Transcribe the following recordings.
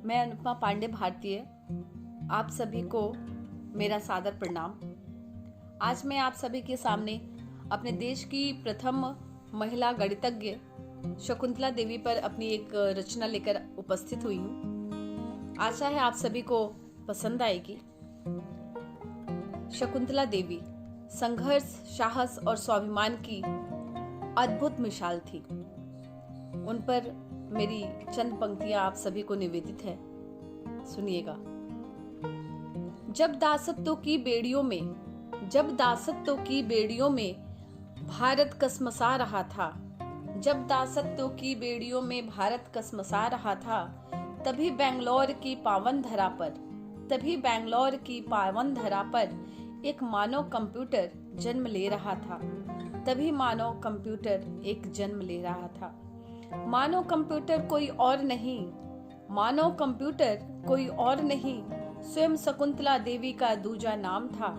मैं अनुपमा पांडे भारतीय, आप सभी को मेरा सादर प्रणाम। आज मैं आप सभी के सामने अपने देश की प्रथम महिला गणितज्ञ शकुंतला देवी पर अपनी एक रचना लेकर उपस्थित हुई हूँ। आशा है आप सभी को पसंद आएगी। शकुंतला देवी संघर्ष, साहस और स्वाभिमान की अद्भुत मिसाल थी। उन पर मेरी चंद पंक्तियां आप सभी को निवेदित है, सुनिएगा। जब दासत्व की बेड़ियों में भारत कसमसा रहा था, जब दासत्व की बेड़ियों में भारत कसमसा रहा था, तभी बेंगलोर की पावन धरा पर एक मानव कंप्यूटर जन्म ले रहा था। मानव कंप्यूटर कोई और नहीं, स्वयं शकुंतला देवी का दूजा नाम था।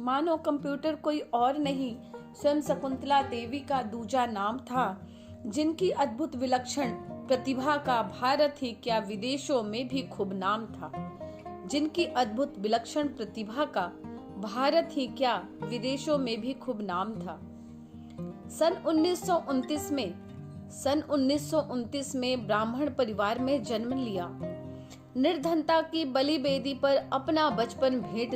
मानव कंप्यूटर कोई और नहीं, स्वयं शकुंतला देवी का दूजा नाम था, जिनकी अद्भुत विलक्षण प्रतिभा का भारत ही क्या विदेशों में भी खूब नाम था। सन 1929 में ब्राह्मण परिवार में जन्म लिया। निर्धनता की बलिवेदी पर अपना बचपन भेंट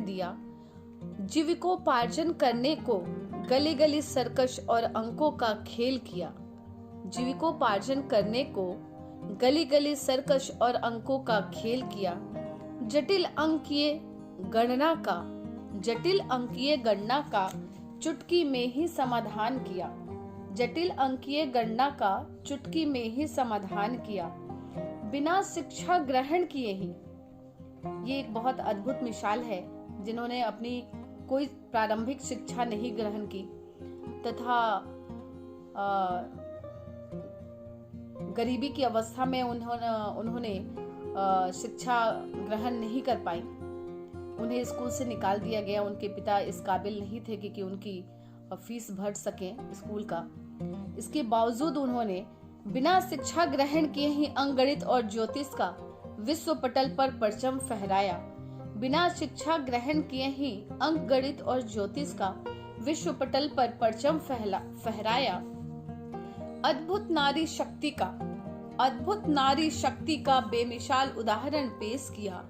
दिया। जीविकोपार्जन करने को गली गली सर्कस और अंकों का खेल किया। जटिल अंकीय गणना का चुटकी में ही समाधान किया। बिना शिक्षा ग्रहण किए ही। ये एक बहुत अद्भुत मिसाल है, जिन्होंने अपनी कोई प्रारंभिक शिक्षा नहीं ग्रहण की तथा गरीबी की अवस्था में उन्होंने शिक्षा ग्रहण नहीं कर पाई। उन्हें स्कूल से निकाल दिया गया। उनके पिता इस काबिल नहीं थे कि उनकी फीस भर सकें स्कूल का। इसके बावजूद उन्होंने बिना शिक्षा ग्रहण किए ही अंकगणित और ज्योतिष का विश्व पटल पर परचम फहराया। अद्भुत नारी शक्ति का बेमिसाल उदाहरण पेश किया।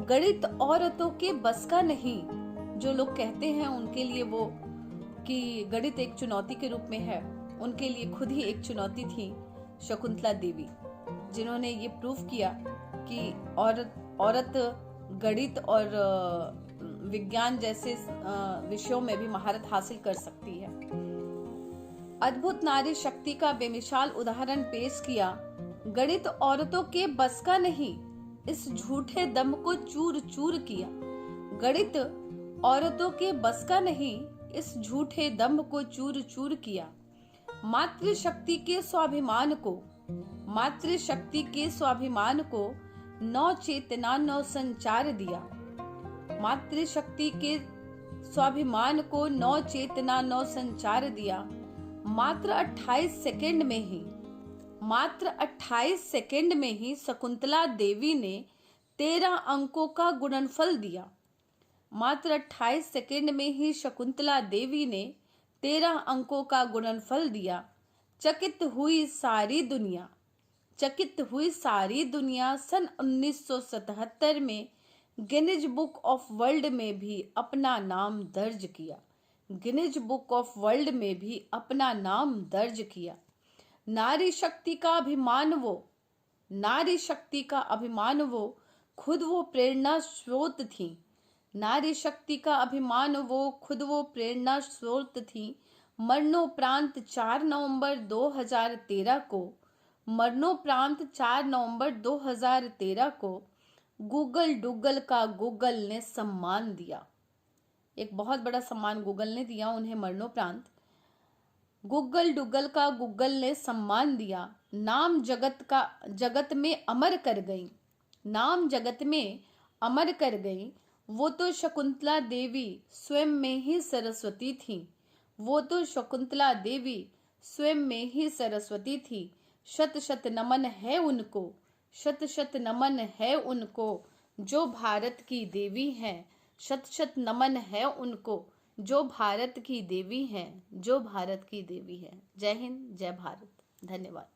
गणित औरतों के बस का नहीं। जो लोग कहते हैं उनके लिए वो कि गणित एक चुनौती के रूप में है, उनके लिए खुद ही एक चुनौती थी शकुंतला देवी, जिन्होंने ये प्रूव किया कि औरत गणित और विज्ञान जैसे विषयों में भी महारत हासिल कर सकती है। अद्भुत नारी शक्ति का बेमिसाल उदाहरण पेश किया। गणित औरतों के बस का नहीं, इस झूठे दम को चूर चूर किया। गणित औरतों के बस का नहीं, इस झूठे दम को चूर चूर किया। मातृशक्ति के स्वाभिमान को नौ चेतना नौ संचार दिया। मातृशक्ति के स्वाभिमान को नौ चेतना नौ संचार दिया। मात्र 28 सेकंड में ही शकुंतला देवी ने 13 अंकों का गुणनफल दिया। मात्र 28 सेकंड में ही शकुंतला देवी ने 13 अंकों का गुणनफल दिया। चकित हुई सारी दुनिया सन 1977 में गिनीज बुक ऑफ वर्ल्ड में भी अपना नाम दर्ज किया। नारी शक्ति का अभिमान वो खुद वो प्रेरणा स्रोत थी। मरणोपरांत 4 नवंबर 2013 को गूगल ने सम्मान दिया। एक बहुत बड़ा सम्मान गूगल ने दिया उन्हें मरणोपरांत। गूगल ने सम्मान दिया। नाम जगत में अमर कर गई। वो तो शकुंतला देवी स्वयं में ही सरस्वती थी। वो तो शकुंतला देवी स्वयं में ही सरस्वती थी। शत शत नमन है उनको, शत शत नमन है उनको, जो भारत की देवी हैं। शत शत नमन है उनको, जो भारत की देवी हैं, जो भारत की देवी है। जय हिंद, जय भारत। धन्यवाद।